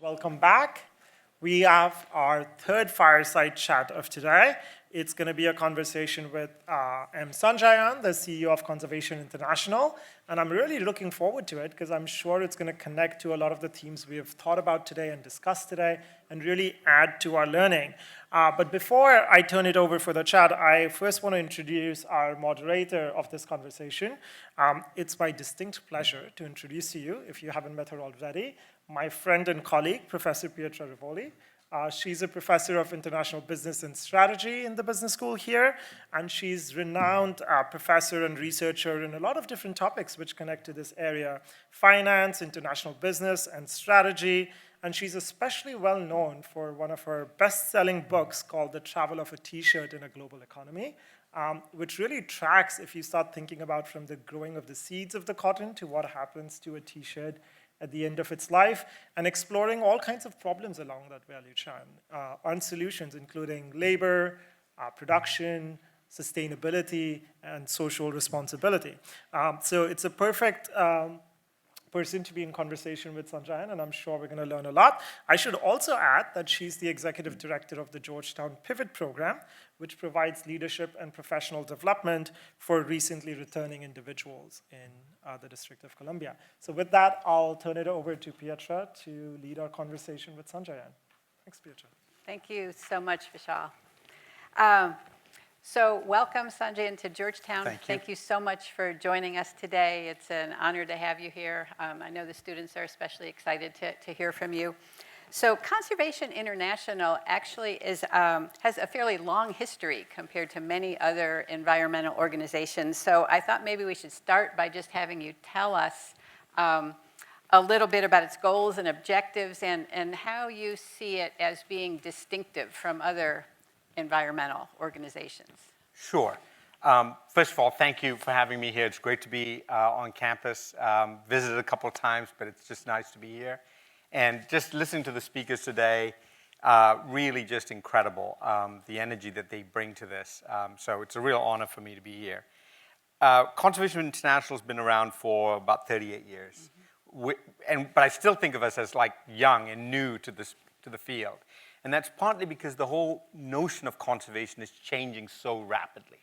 Welcome back. We have our third Fireside Chat of today. It's going to be a conversation with M. Sanjayan, the CEO of Conservation International. And I'm really looking forward to it because I'm sure it's going to connect to a lot of the themes we have thought about today and discussed today and really add to our learning. But before I turn it over for the chat, I first want to introduce our moderator of this conversation. It's my distinct pleasure to introduce to you, if you haven't met her already, my friend and colleague, Professor Pietra Rivoli. She's a professor of international business and strategy in the business school here, and she's renowned professor and researcher in a lot of different topics which connect to this area: finance, international business, and strategy. And she's especially well known for one of her best-selling books called The Travel of a T-shirt in a Global Economy, which really tracks, if you start thinking about from the growing of the seeds of the cotton to what happens to a T-shirt at the end of its life, and exploring all kinds of problems along that value chain on solutions, including labor, production, sustainability, and social responsibility. So it's a perfect person to be in conversation with Sanjayan, and I'm sure we're going to learn a lot. I should also add that she's the executive director of the Georgetown Pivot Program, which provides leadership and professional development for recently returning individuals in the District of Columbia. So with that, I'll turn it over to Pietra to lead our conversation with Sanjayan. Thanks, Pietra. Thank you so much, Vishal. So welcome, Sanjayan, to Georgetown. Thank you so much for joining us today. It's an honor to have you here. I know the students are especially excited to hear from you. So Conservation International actually has a fairly long history compared to many other environmental organizations. So I thought maybe we should start by just having you tell us a little bit about its goals and objectives and how you see it as being distinctive from other environmental organizations. Sure. First of all, thank you for having me here. It's great to be on campus. Visited a couple of times, but it's just nice to be here. And just listening to the speakers today, really just incredible, the energy that they bring to this. So it's a real honor for me to be here. Conservation International has been around for about 38 years. Mm-hmm. But I still think of us as like young and new to the field. And that's partly because the whole notion of conservation is changing so rapidly.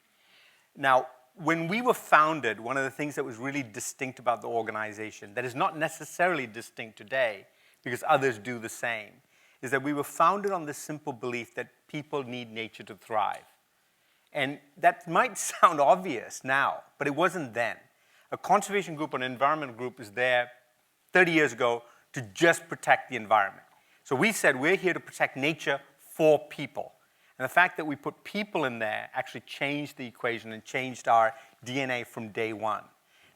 Now, when we were founded, one of the things that was really distinct about the organization, that is not necessarily distinct today, because others do the same, is that we were founded on the simple belief that people need nature to thrive. And that might sound obvious now, but it wasn't then. A conservation group or an environment group was there 30 years ago to just protect the environment. So we said we're here to protect nature for people. And the fact that we put people in there actually changed the equation and changed our DNA from day one.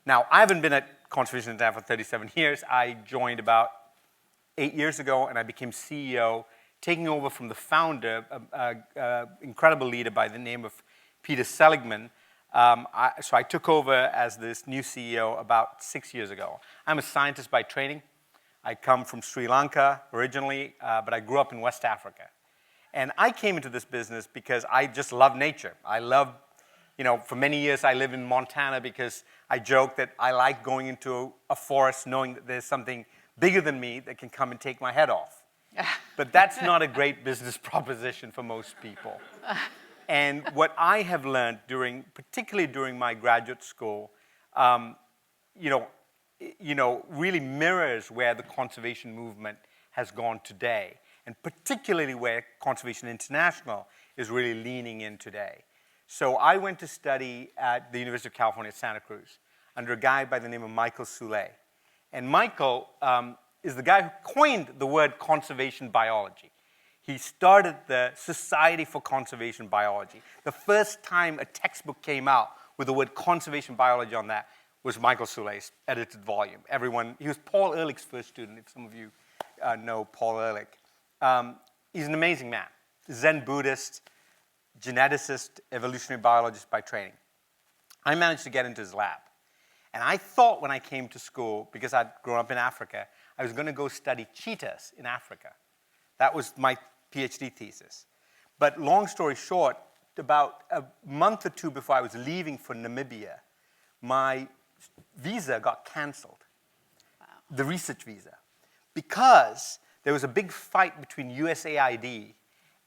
Now, I haven't been at Conservation International for 37 years. I joined about 8 years ago, and I became CEO, taking over from the founder, an incredible leader by the name of Peter Seligman. So I took over as this new CEO about 6 years ago. I'm a scientist by training. I come from Sri Lanka originally, but I grew up in West Africa. And I came into this business because I just love nature. I love, for many years I lived in Montana because I joke that I like going into a forest knowing that there's something bigger than me that can come and take my head off. But that's not a great business proposition for most people. And what I have learned particularly during my graduate school, really mirrors where the conservation movement has gone today, and particularly where Conservation International is really leaning in today. So I went to study at the University of California at Santa Cruz under a guy by the name of Michael Soule. And Michael is the guy who coined the word conservation biology. He started the Society for Conservation Biology. The first time a textbook came out with the word conservation biology on that was Michael Soule's edited volume. He was Paul Ehrlich's first student, if some of you know Paul Ehrlich. He's an amazing man, Zen Buddhist, geneticist, evolutionary biologist by training. I managed to get into his lab. And I thought when I came to school, because I'd grown up in Africa, I was going to go study cheetahs in Africa. That was my PhD thesis. But long story short, about a month or two before I was leaving for Namibia, my visa got canceled, the research visa, because there was a big fight between USAID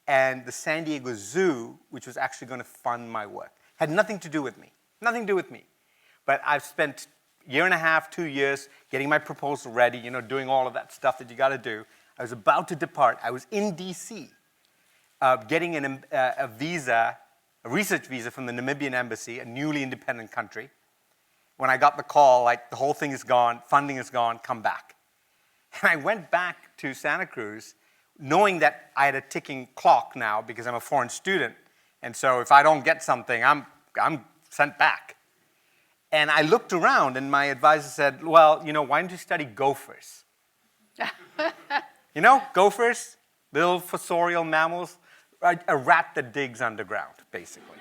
and the San Diego Zoo, which was actually going to fund my work. Had nothing to do with me, nothing to do with me. But I've spent a year and a half, 2 years, getting my proposal ready, doing all of that stuff that you got to do. I was about to depart. I was in DC, getting a visa, a research visa from the Namibian embassy, a newly independent country. When I got the call, like, the whole thing is gone, funding is gone, come back. And I went back to Santa Cruz, knowing that I had a ticking clock now because I'm a foreign student. And so if I don't get something, I'm sent back. And I looked around, and my advisor said, well, why don't you study gophers? Gophers, little fossorial mammals, a rat that digs underground, basically.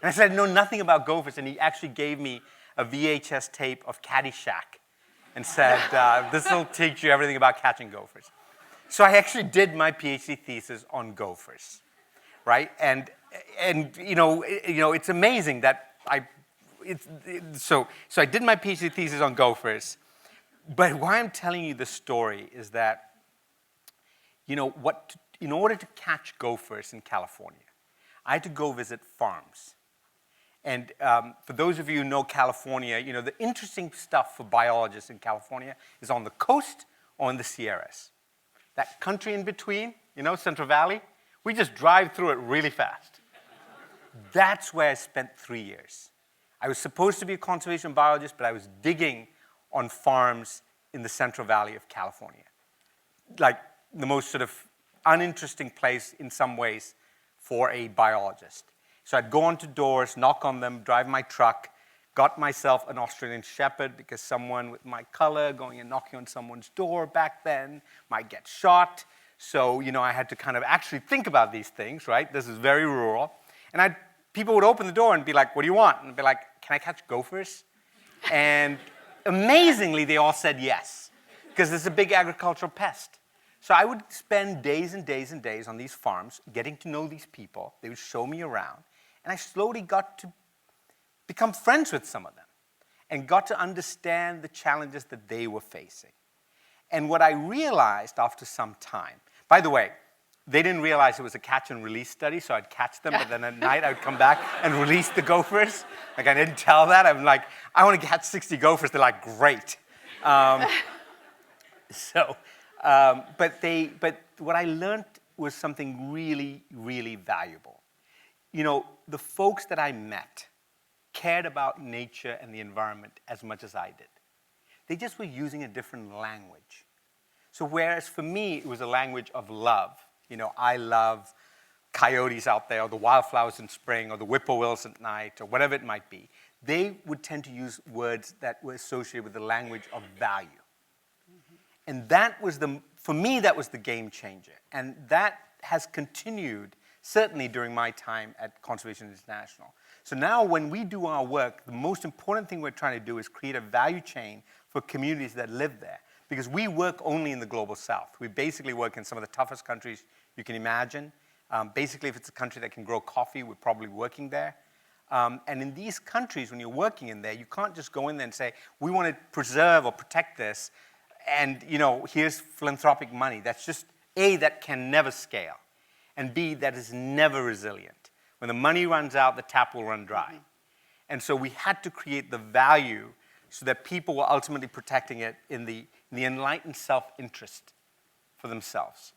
And I said, I know nothing about gophers. And he actually gave me a VHS tape of Caddyshack and said, this will teach you everything about catching gophers. So I actually did my PhD thesis on gophers, right? And it's amazing that so I did my PhD thesis on gophers. But why I'm telling you this story is that, in order to catch gophers in California, I had to go visit farms. And for those of you who know California, the interesting stuff for biologists in California is on the coast or in the Sierras. That country in between, Central Valley, we just drive through it really fast. That's where I spent 3 years. I was supposed to be a conservation biologist, but I was digging on farms in the Central Valley of California. Like the most sort of uninteresting place in some ways for a biologist. So I'd go onto doors, knock on them, drive my truck, got myself an Australian Shepherd because someone with my color going and knocking on someone's door back then might get shot. So, I had to kind of actually think about these things, right? This is very rural. And people would open the door and be like, what do you want? And I'd be like, can I catch gophers? And amazingly, they all said yes, because it's a big agricultural pest. So I would spend days and days and days on these farms getting to know these people. They would show me around. And I slowly got to become friends with some of them and got to understand the challenges that they were facing. And what I realized after some time, by the way, they didn't realize it was a catch and release study, so I'd catch them, but then at night I would come back and release the gophers. Like, I didn't tell that. I'm like, I want to catch 60 gophers. They're like, great. But what I learned was something really, really valuable. The folks that I met cared about nature and the environment as much as I did. They just were using a different language. So whereas for me, it was a language of love. I love coyotes out there, or the wildflowers in spring, or the whippoorwills at night, or whatever it might be. They would tend to use words that were associated with the language of value. Mm-hmm. And that was for me, that was the game changer. And that has continued, certainly during my time at Conservation International. So now when we do our work, the most important thing we're trying to do is create a value chain for communities that live there. Because we work only in the global south. We basically work in some of the toughest countries you can imagine. Basically, if it's a country that can grow coffee, we're probably working there. And in these countries, when you're working in there, you can't just go in there and say, we want to preserve or protect this, and here's philanthropic money. That's just, A, that can never scale, and B, that is never resilient. When the money runs out, the tap will run dry. Mm-hmm. And so we had to create the value so that people were ultimately protecting it in the enlightened self-interest for themselves.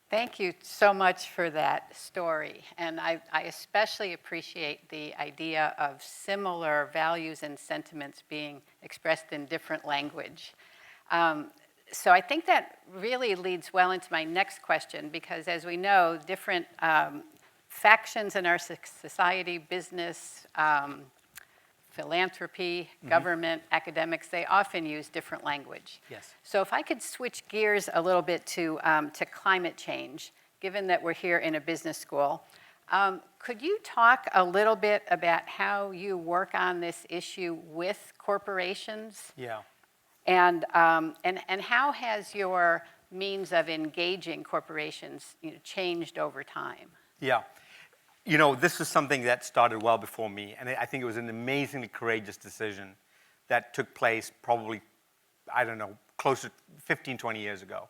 Thank you so much for that story. And I especially appreciate the idea of similar values and sentiments being expressed in different language. So I think that really leads well into my next question, because as we know, different factions in our society, business, philanthropy, government, academics, they often use different language. Yes. So if I could switch gears a little bit to climate change, given that we're here in a business school, could you talk a little bit about how you work on this issue with corporations? Yeah. And how has your means of engaging corporations changed over time? Yeah. This was something that started well before me, and I think it was an amazingly courageous decision that took place probably, close to 15, 20 years ago.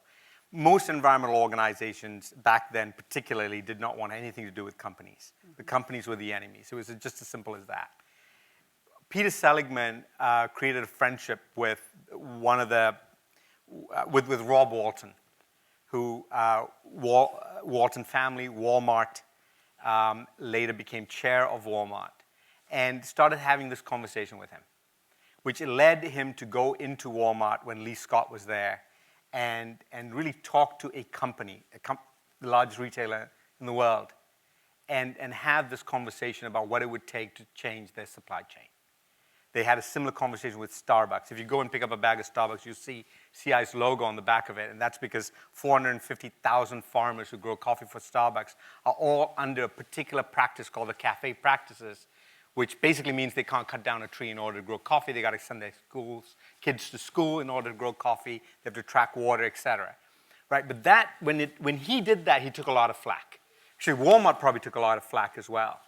Most environmental organizations back then particularly did not want anything to do with companies. The companies were the enemies. It was just as simple as that. Peter Seligman created a friendship with with Rob Walton, who Walton family, Walmart, later became chair of Walmart, and started having this conversation with him, which led him to go into Walmart when Lee Scott was there and really talk to a company, the largest retailer in the world, and have this conversation about what it would take to change their supply chain. They had a similar conversation with Starbucks. If you go and pick up a bag of Starbucks, you see CI's logo on the back of it, and that's because 450,000 farmers who grow coffee for Starbucks are all under a particular practice called the cafe practices, which basically means they can't cut down a tree in order to grow coffee. They got to send their kids to school in order to grow coffee. They have to track water, et cetera. Right? But that, when he did that, he took a lot of flack. Actually, Walmart probably took a lot of flack as well.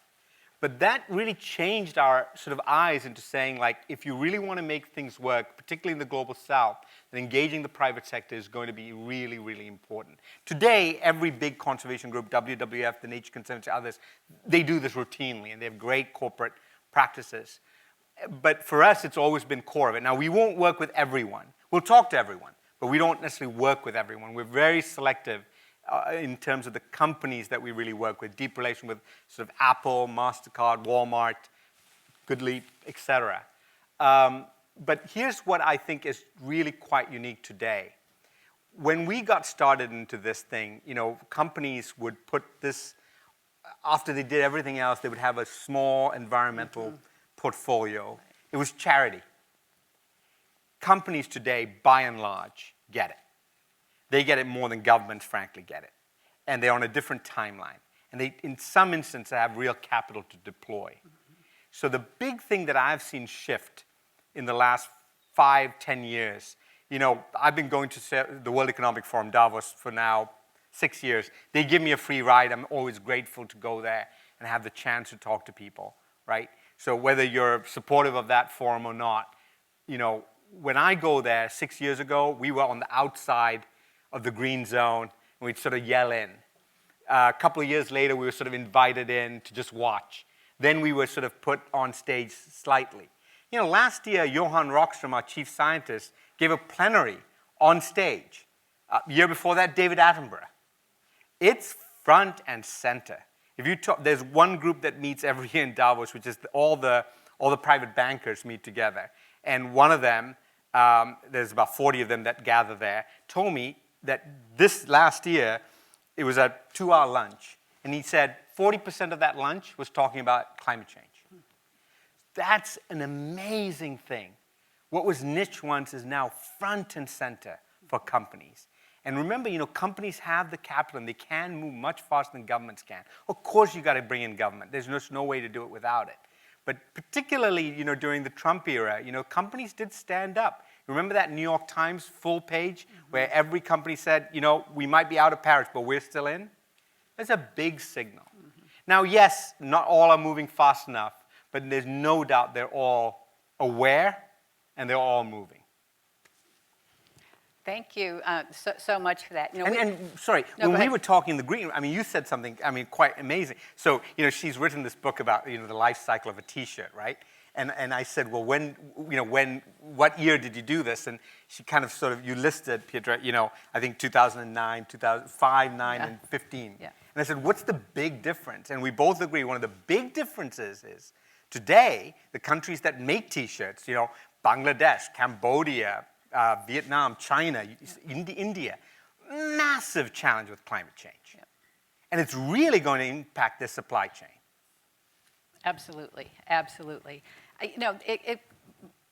But that really changed our sort of eyes into saying, like, if you really want to make things work, particularly in the global south, then engaging the private sector is going to be really, really important. Today, every big conservation group, WWF, the Nature Conservancy, others, they do this routinely, and they have great corporate practices. But for us, it's always been core of it. Now, we won't work with everyone. We'll talk to everyone, but we don't necessarily work with everyone. We're very selective in terms of the companies that we really work with, deep relation with sort of Apple, MasterCard, Walmart, Goodleap, et cetera. But here's what I think is really quite unique today. When we got started into this thing, companies would put this, after they did everything else, they would have a small environmental portfolio. It was charity. Companies today, by and large, get it. They get it more than governments, frankly, get it. And they're on a different timeline. And they, in some instances, have real capital to deploy. So the big thing that I've seen shift in the last 5, 10 years, I've been going to the World Economic Forum, Davos, for now 6 years. They give me a free ride. I'm always grateful to go there and have the chance to talk to people, right? So whether you're supportive of that forum or not, when I go there 6 years ago, we were on the outside of the green zone, and we'd sort of yell in. A couple of years later, we were sort of invited in to just watch. Then we were sort of put on stage slightly. Last year, Johan Rockström, our chief scientist, gave a plenary on stage. Year before that, David Attenborough. It's front and center. If you talk, there's one group that meets every year in Davos, which is all the private bankers meet together. And one of them, there's about 40 of them that gather there, told me that this last year, it was a 2-hour lunch. And he said 40% of that lunch was talking about climate change. That's an amazing thing. What was niche once is now front and center for companies. And remember, companies have the capital and they can move much faster than governments can. Of course, you got to bring in government. There's just no way to do it without it. But particularly, during the Trump era, companies did stand up. Remember that New York Times full page where every company said, we might be out of Paris, but we're still in? That's a big signal. Now, yes, not all are moving fast enough, but there's no doubt they're all aware and they're all moving. Thank you so much for that. Sorry, when we were talking the green, you said something, quite amazing. So, she's written this book about, the life cycle of a T-shirt, right? And I said, well, what year did you do this? And she kind of you listed, Pietra, I think 2009, 2005, 9, and 15. Yeah. And I said, what's the big difference? And we both agree one of the big differences is today, the countries that make T-shirts, Bangladesh, Cambodia, Vietnam, China, India, massive challenge with climate change. Yeah. And it's really going to impact their supply chain. Absolutely, absolutely. It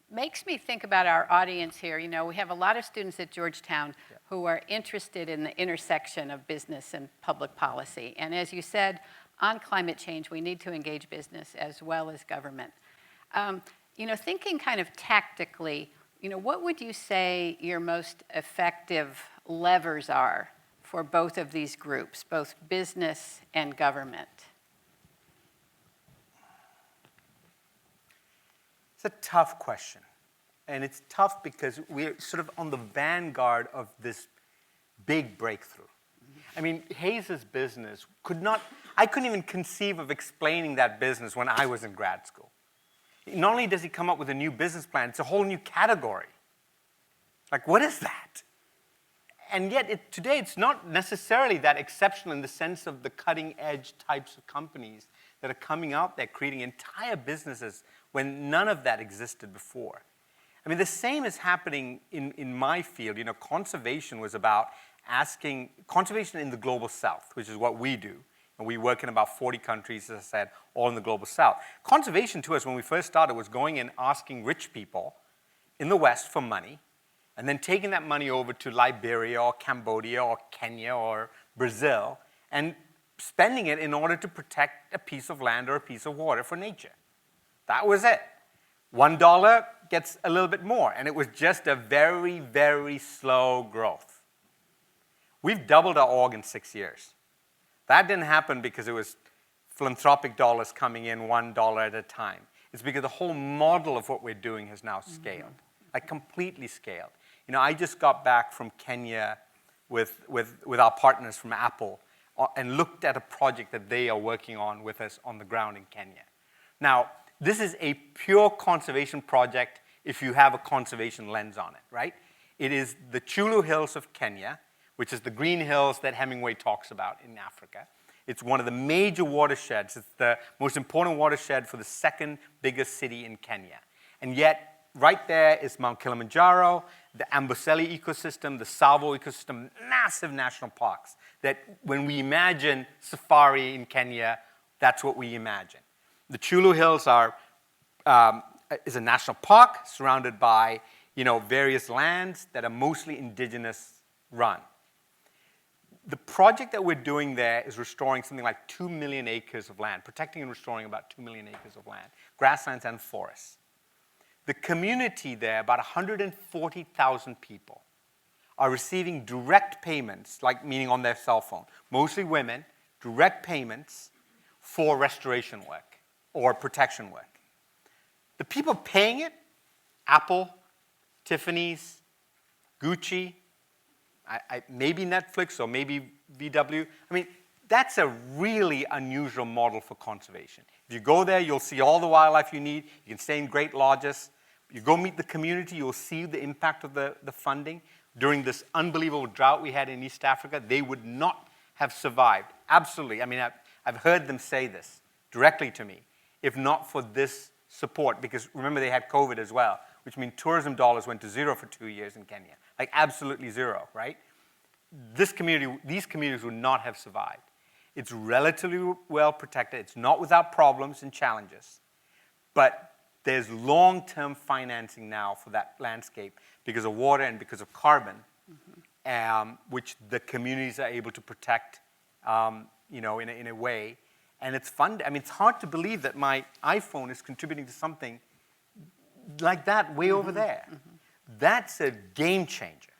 makes me think about our audience here. We have a lot of students at Georgetown who are interested in the intersection of business and public policy. And as you said, on climate change, we need to engage business as well as government. Thinking kind of tactically, what would you say your most effective levers are for both of these groups, both business and government? It's a tough question. And it's tough because we're sort of on the vanguard of this big breakthrough. I mean, Hayes's business I couldn't even conceive of explaining that business when I was in grad school. Not only does he come up with a new business plan, it's a whole new category. Like, what is that? And yet, today, it's not necessarily that exceptional in the sense of the cutting-edge types of companies that are coming out there creating entire businesses when none of that existed before. I mean, the same is happening in my field. You know, conservation was about conservation in the global south, which is what we do. And we work in about 40 countries, as I said, all in the global south. Conservation to us, when we first started, was going and asking rich people in the West for money, and then taking that money over to Liberia or Cambodia or Kenya or Brazil, and spending it in order to protect a piece of land or a piece of water for nature. That was it. $1 gets a little bit more, and it was just a very, very slow growth. We've doubled our org in 6 years. That didn't happen because it was philanthropic dollars coming in $1 at a time. It's because the whole model of what we're doing has now scaled, like completely scaled. You know, I just got back from Kenya with our partners from Apple and looked at a project that they are working on with us on the ground in Kenya. Now, this is a pure conservation project if you have a conservation lens on it, right? It is the Chulu Hills of Kenya, which is the green hills that Hemingway talks about in Africa. It's one of the major watersheds. It's the most important watershed for the second biggest city in Kenya. And yet, right there is Mount Kilimanjaro, the Amboseli ecosystem, the Tsavo ecosystem, massive national parks that when we imagine safari in Kenya, that's what we imagine. The Chulu Hills is a national park surrounded by, you know, various lands that are mostly indigenous run. The project that we're doing there is restoring something like 2 million acres of land, protecting and restoring about 2 million acres of land, grasslands and forests. The community there, about 140,000 people, are receiving direct payments, like meaning on their cell phone, mostly women, direct payments for restoration work or protection work. The people paying it, Apple, Tiffany's, Gucci, maybe Netflix or maybe VW. I mean, that's a really unusual model for conservation. If you go there, you'll see all the wildlife you need. You can stay in great lodges. You go meet the community, you'll see the impact of the funding. During this unbelievable drought we had in East Africa, they would not have survived. Absolutely. I mean, I've heard them say this directly to me, if not for this support, because remember they had COVID as well, which means tourism dollars went to zero for 2 years in Kenya. Like absolutely zero, right? These communities would not have survived. It's relatively well protected. It's not without problems and challenges. But there's long-term financing now for that landscape because of water and because of carbon, which the communities are able to protect, you know, in a way. And it's fun. I mean, it's hard to believe that my iPhone is contributing to something like that way over there. That's a game changer.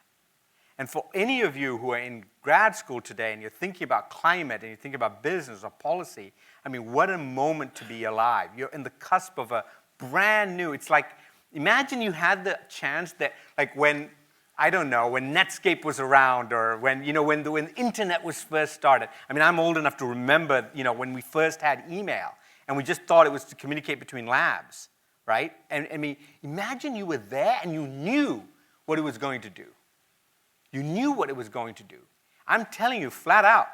And for any of you who are in grad school today and you're thinking about climate and you're thinking about business or policy, I mean, what a moment to be alive. You're in the cusp of a brand new, it's like, imagine you had the chance that, like when, I don't know, when Netscape was around or when, you know, when the internet was first started. I mean, I'm old enough to remember, you know, when we first had email and we just thought it was to communicate between labs, right? And I mean, imagine you were there and you knew what it was going to do. You knew what it was going to do. I'm telling you flat out,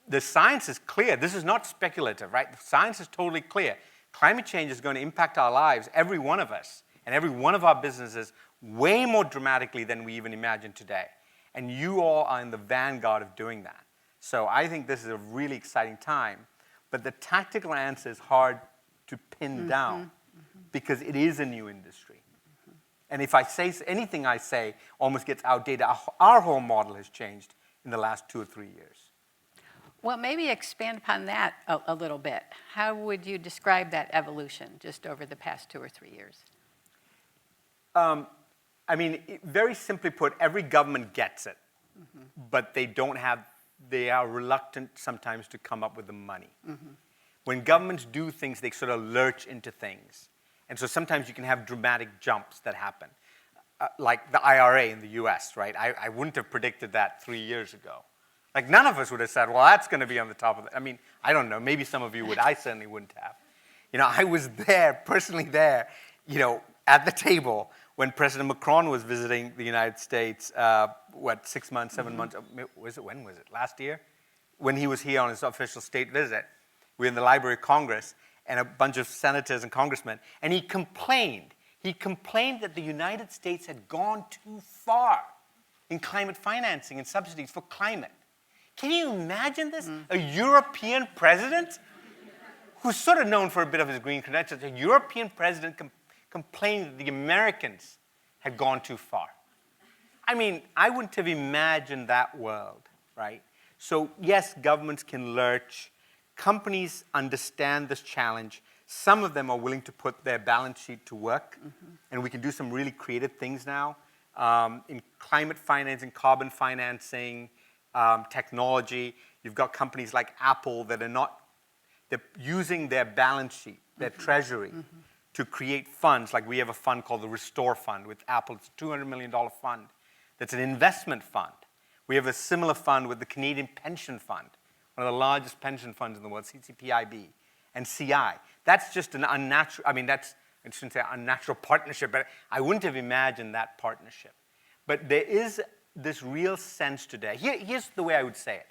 the science is clear. This is not speculative, right? The science is totally clear. Climate change is going to impact our lives, every one of us, and every one of our businesses way more dramatically than we even imagine today. And you all are in the vanguard of doing that. So I think this is a really exciting time. But the tactical answer is hard to pin down because it is a new industry. And if I say anything I say almost gets outdated, our whole model has changed in the last 2 or 3 years. Well, maybe expand upon that a little bit. How would you describe that evolution just over the past 2 or 3 years? I mean, very simply put, every government gets it, but they are reluctant sometimes to come up with the money. When governments do things, they sort of lurch into things. And so sometimes you can have dramatic jumps that happen. like the IRA in the US, right? I wouldn't have predicted that 3 years ago. Like none of us would have said, well, that's going to be on the top of it. I mean, I don't know, maybe some of you would. I certainly wouldn't have. I was there, personally there, at the table when President Macron was visiting the United States, 6 months, 7 months, when was it, last year? When he was here on his official state visit. We were in the Library of Congress, and a bunch of senators and congressmen, and he complained. He complained that the United States had gone too far in climate financing and subsidies for climate. Can you imagine this? A European president who's sort of known for a bit of his green credentials, a European president complained that the Americans had gone too far. I mean, I wouldn't have imagined that world, right? So yes, governments can lurch. Companies understand this challenge. Some of them are willing to put their balance sheet to work, and we can do some really creative things now in climate financing, carbon financing, technology. You've got companies like Apple that they're using their balance sheet, their treasury, to create funds. Like we have a fund called the Restore Fund with Apple. It's a $200 million fund that's an investment fund. We have a similar fund with the Canadian Pension Fund, one of the largest pension funds in the world, CCPIB, and CI. That's just an unnatural, I shouldn't say unnatural partnership, but I wouldn't have imagined that partnership. But there is this real sense today. Here's the way I would say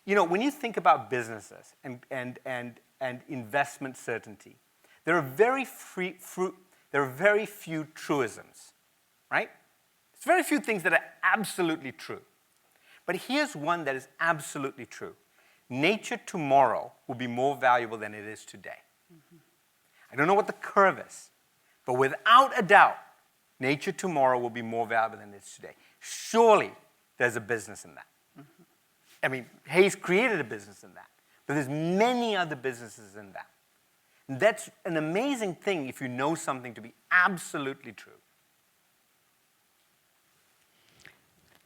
it. When you think about businesses and investment certainty, there are very few truisms, right? There's very few things that are absolutely true. But here's one that is absolutely true. Nature tomorrow will be more valuable than it is today. I don't know what the curve is, but without a doubt, nature tomorrow will be more valuable than it is today. Surely there's a business in that. I mean, Hayes created a business in that, but there's many other businesses in that. And that's an amazing thing if you know something to be absolutely true.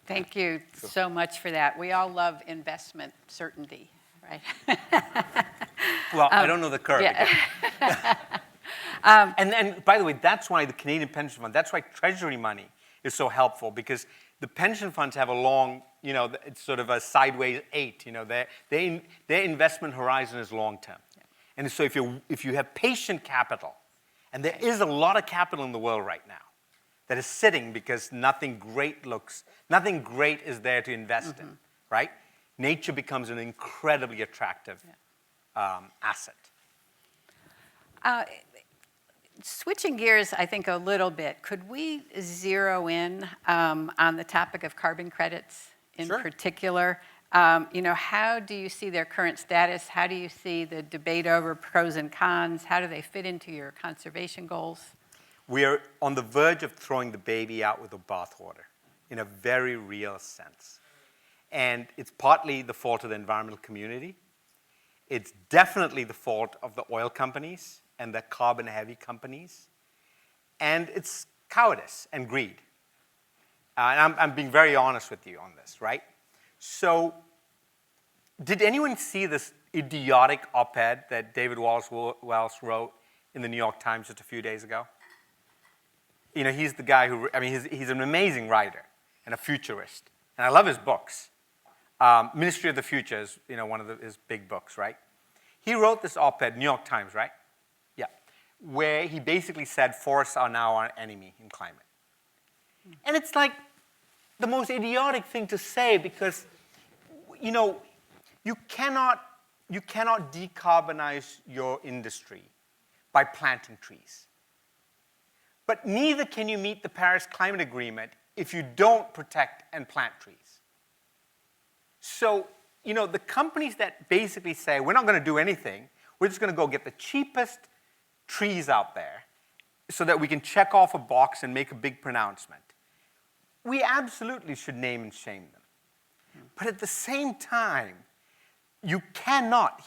Thank you so much for that. We all love investment certainty, right? Well, I don't know the curve. Yeah. And by the way, that's why the Canadian Pension Fund, that's why Treasury money is so helpful, because the pension funds have a long, it's sort of a sideways 8. Their investment horizon is long term. Yeah. And so if you have patient capital, and there is a lot of capital in the world right now that is sitting because nothing great is there to invest in, right? Nature becomes an incredibly attractive asset. Switching gears, I think, a little bit, could we zero in on the topic of carbon credits in particular? How do you see their current status? How do you see the debate over pros and cons? How do they fit into your conservation goals? We are on the verge of throwing the baby out with the bathwater in a very real sense. And it's partly the fault of the environmental community. It's definitely the fault of the oil companies and the carbon-heavy companies. And it's cowardice and greed. And I'm being very honest with you on this, right? So did anyone see this idiotic op-ed that David Wells wrote in the New York Times just a few days ago? He's the guy who, he's an amazing writer and a futurist. And I love his books. Ministry of the Future is, one of his big books, right? He wrote this op-ed, New York Times, right? Yeah. Where he basically said forests are now our enemy in climate. And it's like the most idiotic thing to say because, you cannot decarbonize your industry by planting trees. But neither can you meet the Paris Climate Agreement if you don't protect and plant trees. So, the companies that basically say, we're not going to do anything, we're just going to go get the cheapest trees out there so that we can check off a box and make a big pronouncement, we absolutely should name and shame them. But at the same time, you cannot,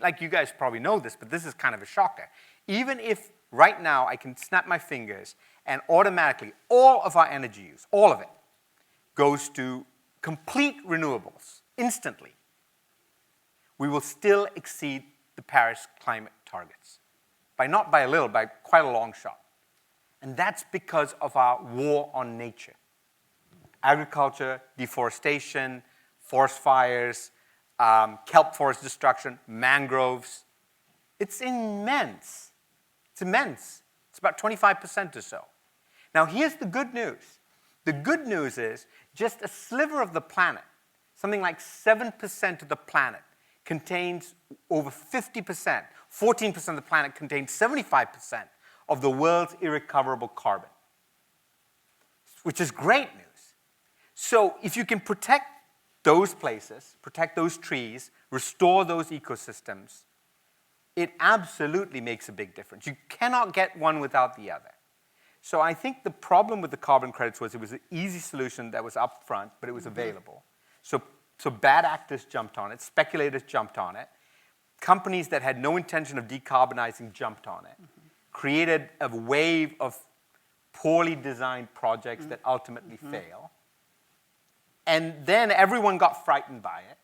like you guys probably know this, but this is kind of a shocker. Even if right now I can snap my fingers and automatically all of our energy use, all of it, goes to complete renewables instantly, we will still exceed the Paris climate targets. Not by a little, by quite a long shot. And that's because of our war on nature. Agriculture, deforestation, forest fires, kelp forest destruction, mangroves. It's immense. It's immense. It's about 25% or so. Now, here's the good news. The good news is just a sliver of the planet, something like 7% of the planet, contains over 50%. 14% of the planet contains 75% of the world's irrecoverable carbon, which is great news. So if you can protect those places, protect those trees, restore those ecosystems, it absolutely makes a big difference. You cannot get one without the other. So I think the problem with the carbon credits was it was an easy solution that was upfront, but it was available. So bad actors jumped on it, speculators jumped on it, companies that had no intention of decarbonizing jumped on it, created a wave of poorly designed projects that ultimately fail. And then everyone got frightened by it.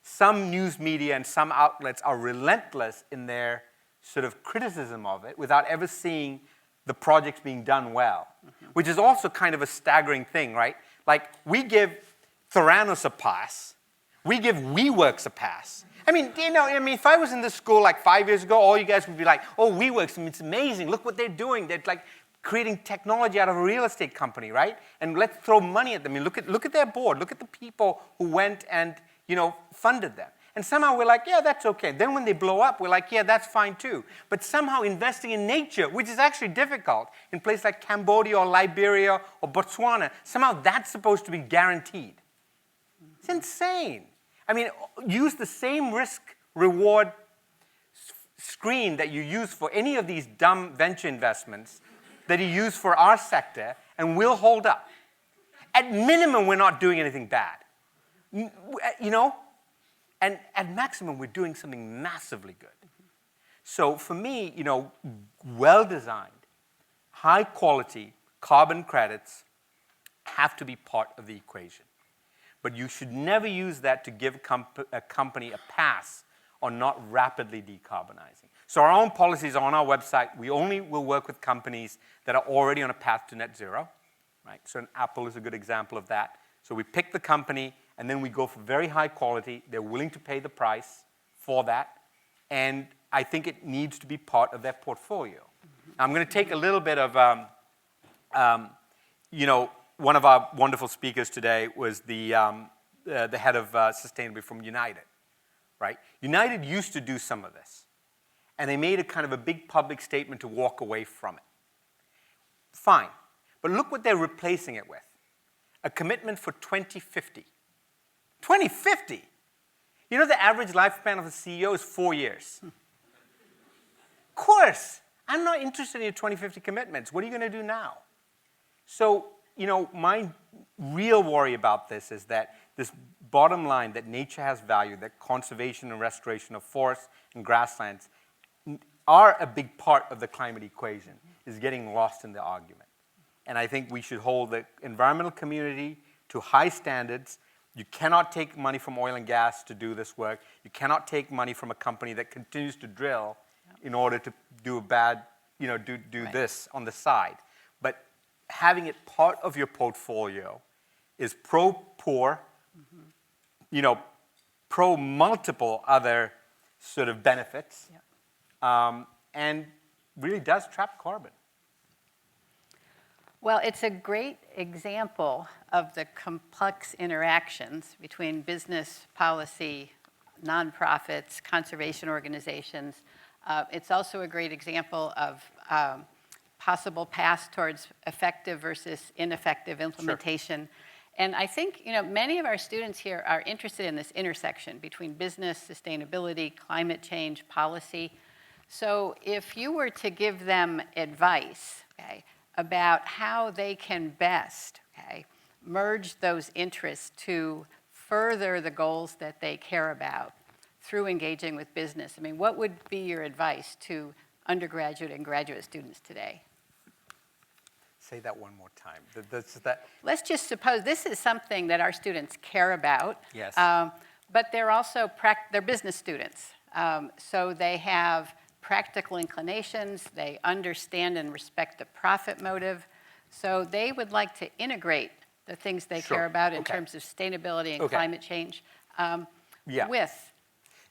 Some news media and some outlets are relentless in their sort of criticism of it without ever seeing the projects being done well, which is also kind of a staggering thing, right? Like, we give Theranos a pass. We give WeWorks a pass. I mean, if I was in this school like 5 years ago, all you guys would be like, oh, WeWorks, it's amazing. Look what they're doing. They're like creating technology out of a real estate company, right? And let's throw money at them. I mean, look at their board. Look at the people who went and, funded them. And somehow we're like, yeah, that's okay. Then when they blow up, we're like, yeah, that's fine too. But somehow investing in nature, which is actually difficult, in places like Cambodia or Liberia or Botswana, somehow that's supposed to be guaranteed. It's insane. I mean, use the same risk-reward screen that you use for any of these dumb venture investments that you use for our sector, and we'll hold up. At minimum, we're not doing anything bad. And at maximum, we're doing something massively good. So for me, well-designed, high-quality carbon credits have to be part of the equation. But you should never use that to give a company a pass on not rapidly decarbonizing. So our own policies are on our website. We only will work with companies that are already on a path to net zero, right? So Apple is a good example of that. So we pick the company, and then we go for very high quality. They're willing to pay the price for that. And I think it needs to be part of their portfolio. I'm going to take a little bit of, one of our wonderful speakers today was the head of sustainability from United, right? United used to do some of this. And they made a kind of a big public statement to walk away from it. Fine. But look what they're replacing it with. A commitment for 2050. 2050? You know the average lifespan of a CEO is 4 years. Of course. I'm not interested in your 2050 commitments. What are you going to do now? So, my real worry about this is that this bottom line, that nature has value, that conservation and restoration of forests and grasslands are a big part of the climate equation, is getting lost in the argument. And I think we should hold the environmental community to high standards. You cannot take money from oil and gas to do this work. You cannot take money from a company that continues to drill in order to do this on the side. But having it part of your portfolio is pro-poor, pro-multiple other sort of benefits, and really does trap carbon. Well, it's a great example of the complex interactions between business, policy, nonprofits, conservation organizations. It's also a great example of possible paths towards effective versus ineffective implementation. Sure. And I think many of our students here are interested in this intersection between business, sustainability, climate change, policy. So if you were to give them advice, about how they can best merge those interests to further the goals that they care about through engaging with business, what would be your advice to undergraduate and graduate students today? Say that one more time. Let's just suppose this is something that our students care about. Yes. But they're also they're business students. So they have practical inclinations. They understand and respect the profit motive. So they would like to integrate the things they care about in terms of sustainability and climate change with.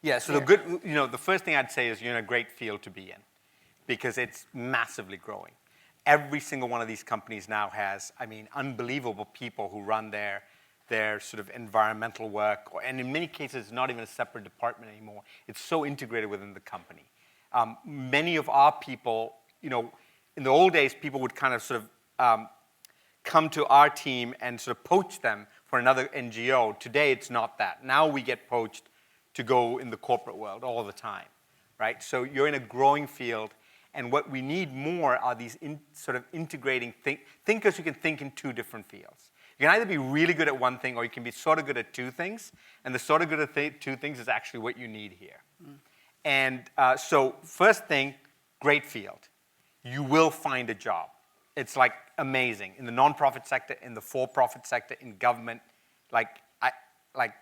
Yeah, so the first thing I'd say is you're in a great field to be in because it's massively growing. Every single one of these companies now has, unbelievable people who run their sort of environmental work, and in many cases, it's not even a separate department anymore. It's so integrated within the company. Many of our people, in the old days, people would kind of sort of come to our team and sort of poach them for another NGO. Today, it's not that. Now we get poached to go in the corporate world all the time, right? So you're in a growing field, and what we need more are these sort of integrating thinkers who can think in two different fields. You can either be really good at one thing, or you can be sort of good at two things, and the sort of good at two things is actually what you need here. And so first thing, great field. You will find a job. It's like amazing. In the nonprofit sector, in the for-profit sector, in government, like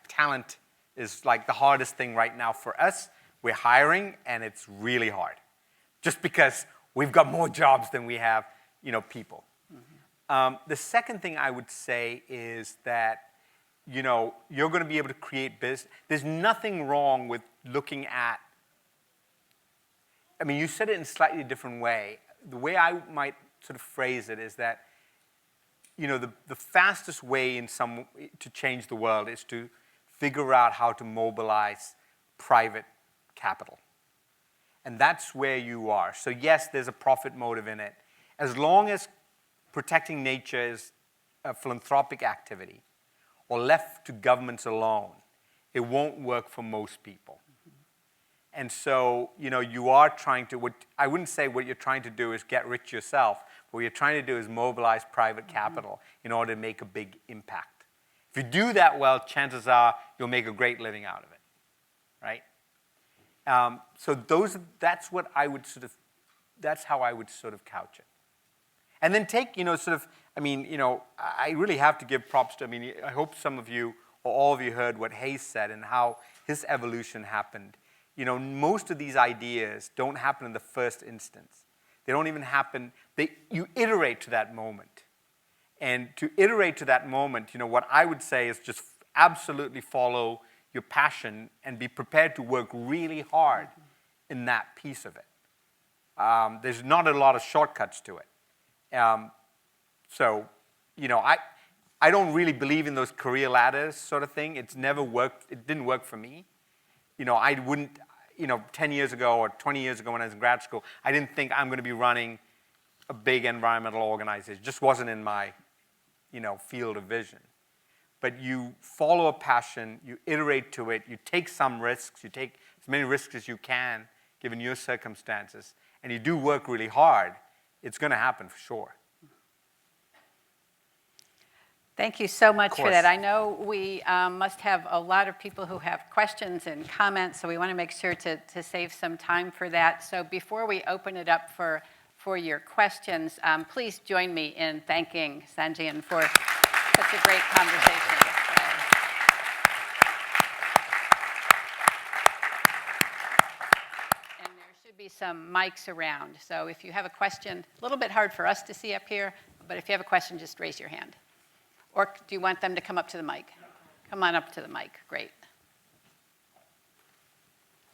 talent is like the hardest thing right now for us. We're hiring, and it's really hard, just because we've got more jobs than we have, people. The second thing I would say is that, you're going to be able to create business. There's nothing wrong with looking at. You said it in a slightly different way. The way I might sort of phrase it is that, the fastest way to change the world is to figure out how to mobilize private capital. And that's where you are. So yes, there's a profit motive in it. As long as protecting nature is a philanthropic activity or left to governments alone, it won't work for most people. And so, you are trying to, I wouldn't say what you're trying to do is get rich yourself. What you're trying to do is mobilize private capital in order to make a big impact. If you do that well, chances are you'll make a great living out of it, right? So that's how I would sort of couch it. And then take, I really have to give props to, I hope some of you or all of you heard what Hayes said and how his evolution happened. Most of these ideas don't happen in the first instance. They don't even happen, you iterate to that moment. And to iterate to that moment, what I would say is just absolutely follow your passion and be prepared to work really hard in that piece of it. There's not a lot of shortcuts to it. So, I don't really believe in those career ladders sort of thing. It's never worked. It didn't work for me. I wouldn't, 10 years ago or 20 years ago when I was in grad school, I didn't think I'm going to be running a big environmental organization. It just wasn't in my, field of vision. But you follow a passion, you iterate to it, you take some risks, you take as many risks as you can, given your circumstances, and you do work really hard, it's going to happen for sure. Thank you so much for that. I know we must have a lot of people who have questions and comments, so we want to make sure to save some time for that. So before we open it up for your questions, please join me in thanking Sanjayan for such a great conversation. And there should be some mics around. So if you have a question, a little bit hard for us to see up here, but if you have a question, just raise your hand. Or do you want them to come up to the mic? Come on up to the mic. Great.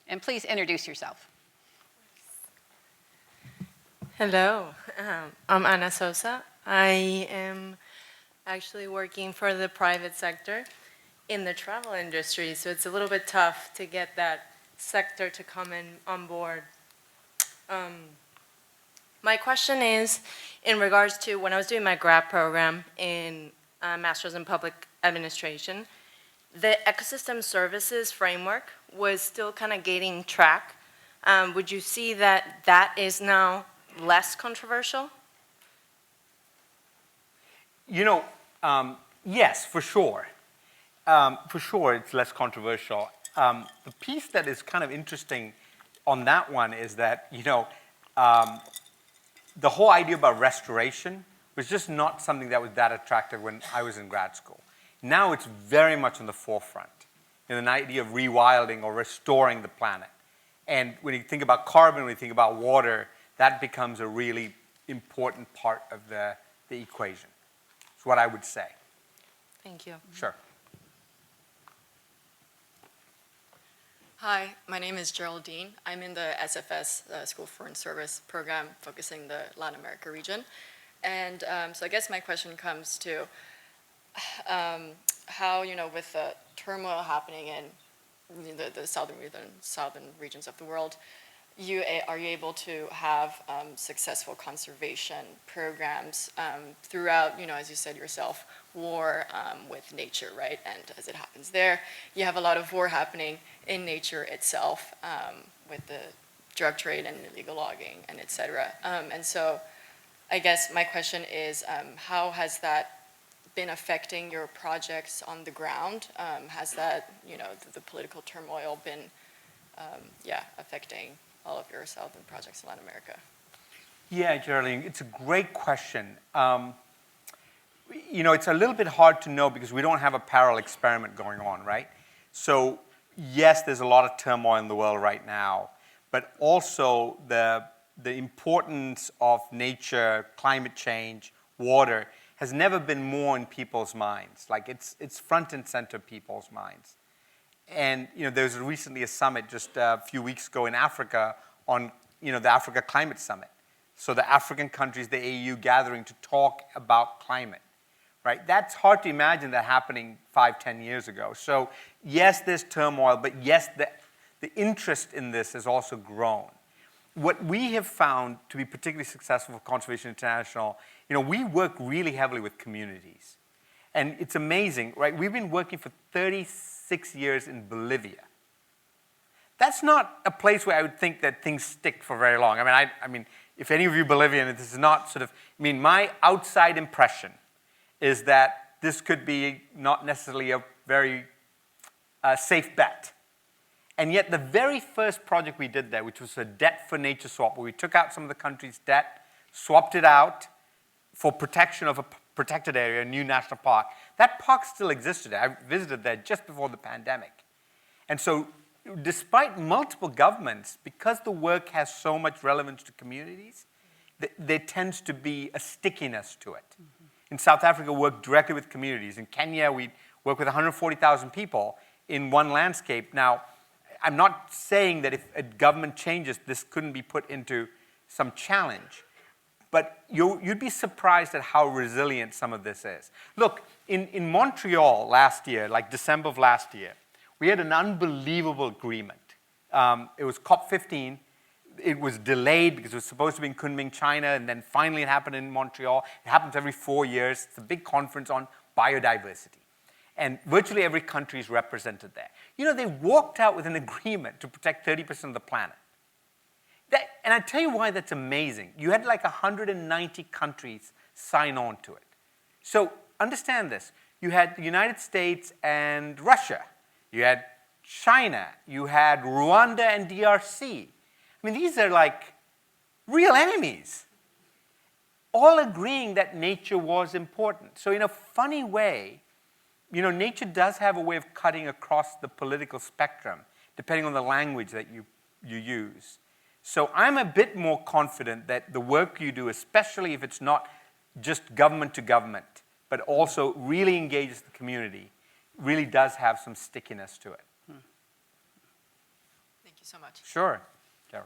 And please introduce yourself. Hello. I'm Ana Sosa. I am actually working for the private sector in the travel industry, so it's a little bit tough to get that sector to come on board. My question is in regards to when I was doing my grad program in Master's in Public Administration, the ecosystem services framework was still kind of gaining track. Would you see that that is now less controversial? Yes, for sure. For sure, it's less controversial. The piece that is kind of interesting on that one is that, the whole idea about restoration was just not something that was that attractive when I was in grad school. Now it's very much on the forefront, an idea of rewilding or restoring the planet. And when you think about carbon, when you think about water, that becomes a really important part of the equation. That's what I would say. Thank you. Sure. Hi, my name is Geraldine. I'm in the SFS School of Foreign Service program focusing the Latin America region. And so I guess my question comes to how, with the turmoil happening in the southern regions of the world, are you able to have successful conservation programs throughout, as you said yourself, war with nature, right? And as it happens there, you have a lot of war happening in nature itself with the drug trade and illegal logging and et cetera. And so I guess my question is, how has that been affecting your projects on the ground? Has that, the political turmoil been, affecting all of your southern projects in Latin America? Yeah, Geraldine, it's a great question. It's a little bit hard to know because we don't have a parallel experiment going on, right? So yes, there's a lot of turmoil in the world right now, but also the importance of nature, climate change, water has never been more in people's minds. Like it's front and center people's minds. And there was recently a summit just a few weeks ago in Africa on the Africa Climate Summit. So the African countries, the AU gathering to talk about climate. Right? That's hard to imagine that happening 5-10 years ago. So yes, there's turmoil, but yes, the interest in this has also grown. What we have found to be particularly successful for Conservation International, we work really heavily with communities. And it's amazing, right? We've been working for 36 years in Bolivia. That's not a place where I would think that things stick for very long. I mean, if any of you Bolivian, this is not my outside impression is that this could be not necessarily a very safe bet. And yet the very first project we did there, which was a debt for nature swap, where we took out some of the country's debt, swapped it out for protection of a protected area, a new national park. That park still existed. I visited there just before the pandemic. And so despite multiple governments, because the work has so much relevance to communities, there tends to be a stickiness to it. In South Africa, we work directly with communities. In Kenya, we work with 140,000 people in one landscape. Now, I'm not saying that if a government changes, this couldn't be put into some challenge. But you'd be surprised at how resilient some of this is. Look, in Montreal last year, like December of last year, we had an unbelievable agreement. It was COP15. It was delayed because it was supposed to be in Kunming, China, and then finally it happened in Montreal. It happens every 4 years. It's a big conference on biodiversity. And virtually every country is represented there. They walked out with an agreement to protect 30% of the planet. And I tell you why that's amazing. You had like 190 countries sign on to it. So understand this. You had the United States and Russia. You had China. You had Rwanda and DRC. These are like real enemies, all agreeing that nature was important. So in a funny way, nature does have a way of cutting across the political spectrum, depending on the language that you use. So I'm a bit more confident that the work you do, especially if it's not just government to government, but also really engages the community, really does have some stickiness to it. Thank you so much. Sure. Carol.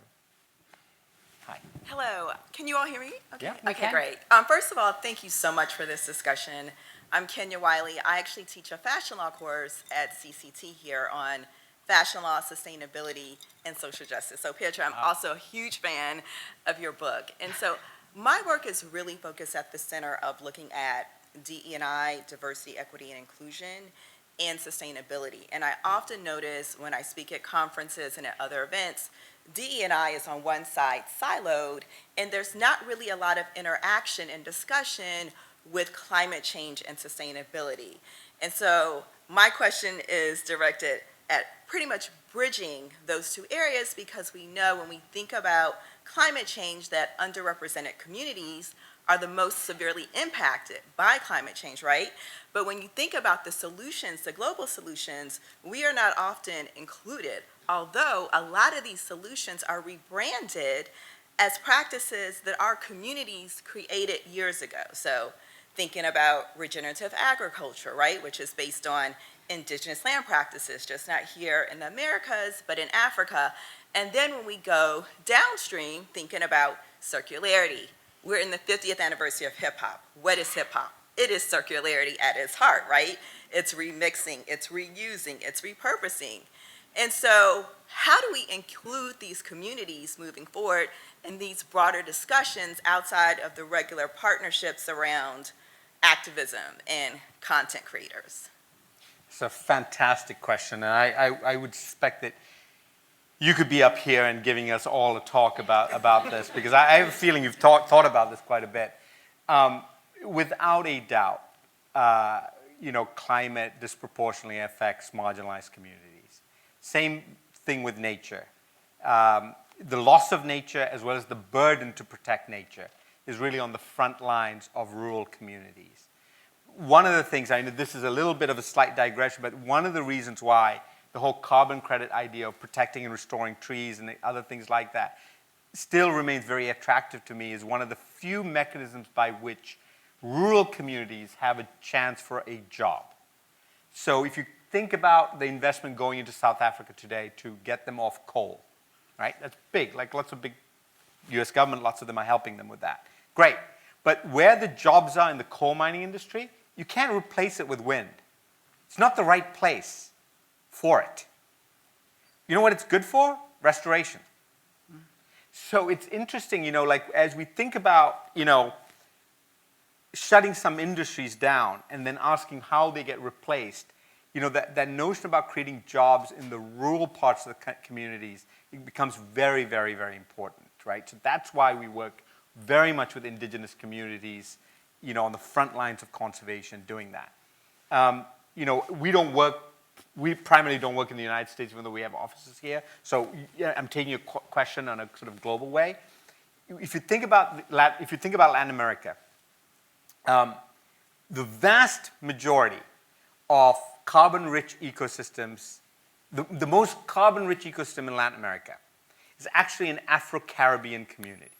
Hi. Hello. Can you all hear me? Okay. Yeah. Okay, great. First of all, thank you so much for this discussion. I'm Kenya Wiley. I actually teach a fashion law course at CCT here on fashion law, sustainability, and social justice. So Pietra, I'm also a huge fan of your book. And so my work is really focused at the center of looking at DE&I, diversity, equity, and inclusion, and sustainability. And I often notice when I speak at conferences and at other events, DE&I is on one side siloed, and there's not really a lot of interaction and discussion with climate change and sustainability. And so my question is directed at pretty much bridging those two areas, because we know when we think about climate change that underrepresented communities are the most severely impacted by climate change, right? But when you think about the solutions, the global solutions, we are not often included although a lot of these solutions are rebranded as practices that our communities created years ago. So thinking about regenerative agriculture, right, which is based on indigenous land practices, just not here in the Americas, but in Africa. And then when we go downstream, thinking about circularity, we're in the 50th anniversary of hip hop. What is hip hop? It is circularity at its heart, right? It's remixing, it's reusing, it's repurposing. And so how do we include these communities moving forward in these broader discussions outside of the regular partnerships around activism and content creators? It's a fantastic question, and I would suspect that you could be up here and giving us all a talk about this, because I have a feeling you've thought about this quite a bit. Without a doubt, climate disproportionately affects marginalized communities. Same thing with nature. The loss of nature, as well as the burden to protect nature, is really on the front lines of rural communities. One of the things, I know this is a little bit of a slight digression, but one of the reasons why the whole carbon credit idea of protecting and restoring trees and other things like that still remains very attractive to me is one of the few mechanisms by which rural communities have a chance for a job. So if you think about the investment going into South Africa today to get them off coal, right? That's big, like lots of big US government, lots of them are helping them with that. Great, but where the jobs are in the coal mining industry, you can't replace it with wind. It's not the right place for it. You know what it's good for? Restoration. So it's interesting, like as we think about, shutting some industries down and then asking how they get replaced, that notion about creating jobs in the rural parts of the communities, it becomes very, very, very important, right? So that's why we work very much with indigenous communities, on the front lines of conservation doing that. We primarily don't work in the United States, even though we have offices here. So I'm taking your question on a sort of global way. If you think about Latin America, the vast majority of carbon-rich ecosystems, the most carbon-rich ecosystem in Latin America is actually in Afro-Caribbean communities.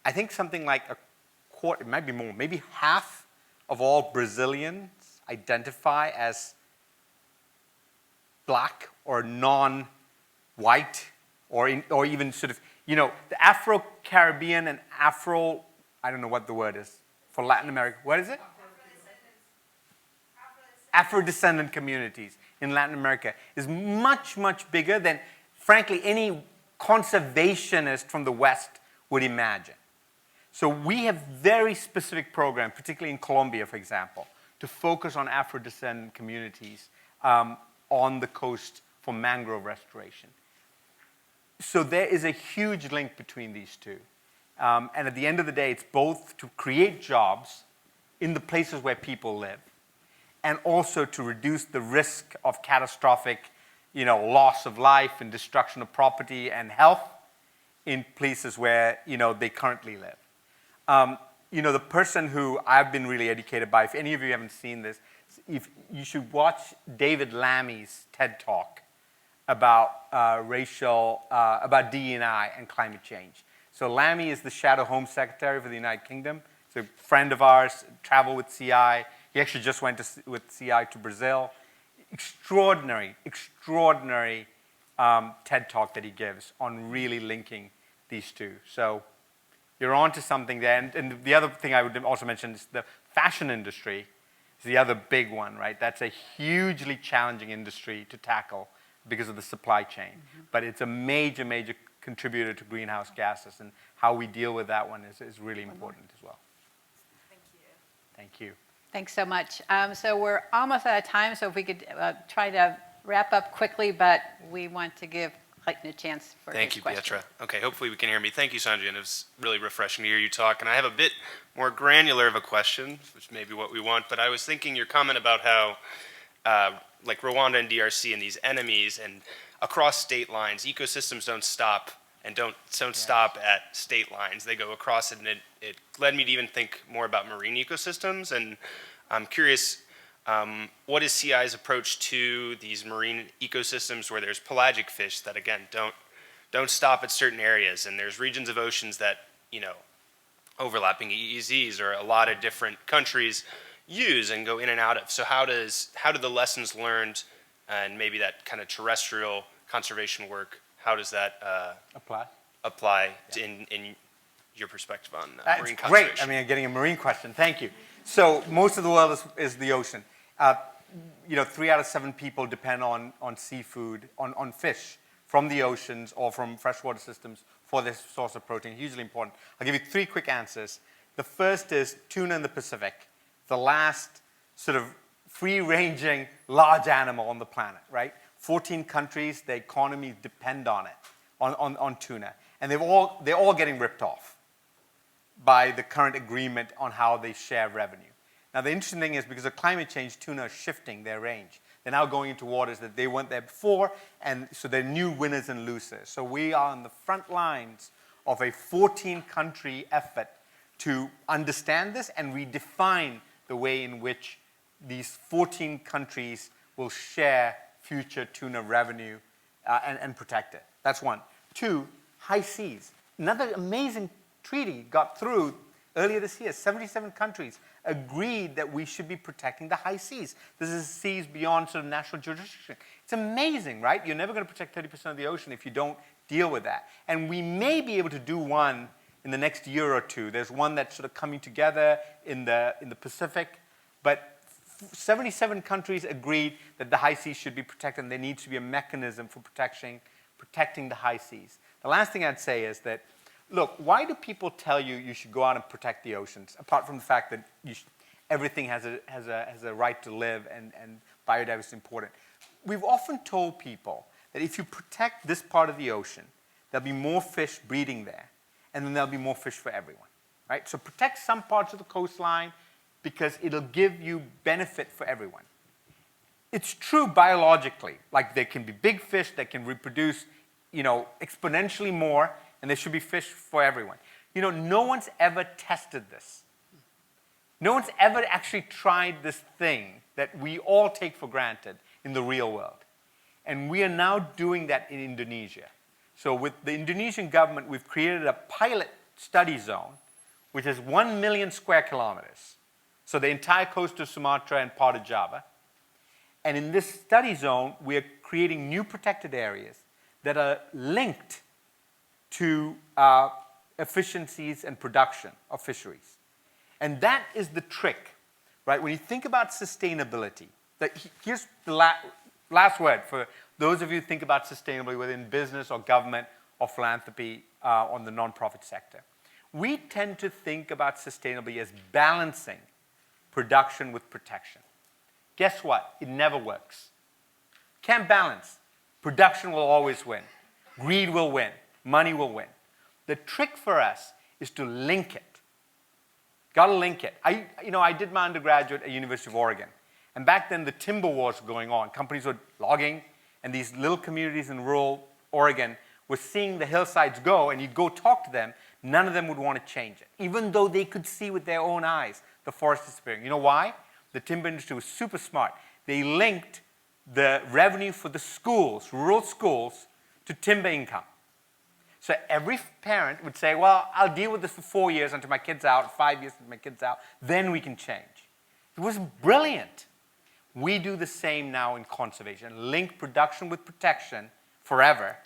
I think something like a quarter, it might be more, maybe half of all Brazilians identify as black or non-white, or even sort of, the Afro-Caribbean and I don't know what the word is for Latin America. What is it? Afro-descendant communities in Latin America is much, much bigger than, frankly, any conservationist from the West would imagine. So we have very specific programs, particularly in Colombia, for example, to focus on Afro-descendant communities on the coast for mangrove restoration. So there is a huge link between these two. And at the end of the day, it's both to create jobs in the places where people live, and also to reduce the risk of catastrophic, loss of life and destruction of property and health in places where, they currently live. The person who I've been really educated by, if any of you haven't seen this, you should watch David Lammy's TED Talk about about DE&I and climate change. So Lammy is the Shadow Home Secretary for the United Kingdom. He's a friend of ours, traveled with CI. He actually just went with CI to Brazil. Extraordinary TED Talk that he gives on really linking these two. So you're on to something there. And the other thing I would also mention is the fashion industry is the other big one, right? That's a hugely challenging industry to tackle because of the supply chain. Mm-hmm. But it's a major, major contributor to greenhouse gases, and how we deal with that one is really important as well. Thank you. Thank you. Thanks so much. So we're almost out of time, so if we could try to wrap up quickly, but we want to give Clayton a chance for Thank his you, question. Pietra. Okay, hopefully we can hear me. Thank you, Sanjayan. It was really refreshing to hear you talk. And I have a bit more granular of a question, which may be what we want. But I was thinking your comment about how, like Rwanda and DRC and these enemies, and across state lines, ecosystems don't stop and don't stop at state lines. They go across it, and it led me to even think more about marine ecosystems. And I'm curious, what is CI's approach to these marine ecosystems where there's pelagic fish that, again, don't stop at certain areas, and there's regions of oceans that, overlapping EEZs or a lot of different countries use and go in and out of. So how do the lessons learned and maybe that kind of terrestrial conservation work, how does that apply in your perspective on marine conservation? Great. I mean, I'm getting a marine question. Thank you. So most of the world is the ocean. 3 out of 7 people depend on seafood, on fish from the oceans or from freshwater systems for their source of protein. Hugely important. I'll give you 3 quick answers. The first is tuna in the Pacific, the last sort of free-ranging large animal on the planet, right? 14 countries, their economies depend on it, on tuna. And they're all getting ripped off by the current agreement on how they share revenue. Now, the interesting thing is because of climate change, tuna are shifting their range. They're now going into waters that they weren't there before, and so they're new winners and losers. So we are on the front lines of a 14-country effort to understand this and redefine the way in which these 14 countries will share future tuna revenue and protect it. That's one. 2, high seas. Another amazing treaty got through earlier this year. 77 countries agreed that we should be protecting the high seas. This is seas beyond sort of national jurisdiction. It's amazing, right? You're never going to protect 30% of the ocean if you don't deal with that. And we may be able to do one in the next year or 2. There's one that's sort of coming together in the Pacific, but 77 countries agreed that the high seas should be protected, and there needs to be a mechanism for protecting the high seas. The last thing I'd say is that, look, why do people tell you you should go out and protect the oceans, apart from the fact that everything has a right to live and biodiversity is important? We've often told people that if you protect this part of the ocean, there'll be more fish breeding there, and then there'll be more fish for everyone, right? So protect some parts of the coastline because it'll give you benefit for everyone. It's true biologically, like there can be big fish that can reproduce, exponentially more, and there should be fish for everyone. No one's ever tested this. No one's ever actually tried this thing that we all take for granted in the real world. And we are now doing that in Indonesia. So with the Indonesian government, we've created a pilot study zone, which is 1 million square kilometers. So the entire coast of Sumatra and part of Java. And in this study zone, we are creating new protected areas that are linked to efficiencies and production of fisheries. And that is the trick, right? When you think about sustainability, here's the last word for those of you who think about sustainability within business or government or philanthropy on the nonprofit sector. We tend to think about sustainability as balancing production with protection. Guess what? It never works. Can't balance. Production will always win. Greed will win. Money will win. The trick for us is to link it. Got to link it. I did my undergraduate at University of Oregon. And back then, the timber wars were going on. Companies were logging, and these little communities in rural Oregon were seeing the hillsides go, and you'd go talk to them. None of them would want to change it, even though they could see with their own eyes the forest disappearing. You know why? The timber industry was super smart. They linked the revenue for the schools, rural schools, to timber income. So every parent would say, well, I'll deal with this for 4 years until my kid's out, 5 years until my kid's out, then we can change. It was brilliant. We do the same now in conservation. Link production with protection forever,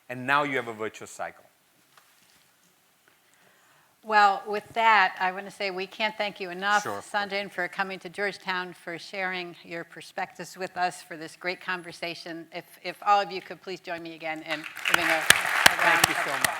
and now you have a virtuous cycle. Well, with that, I want to say we can't thank you enough, Sure. Sanjayan, for coming to Georgetown, for sharing your perspectives with us, for this great conversation. If all of you could please join me again in giving a round Thank you so much.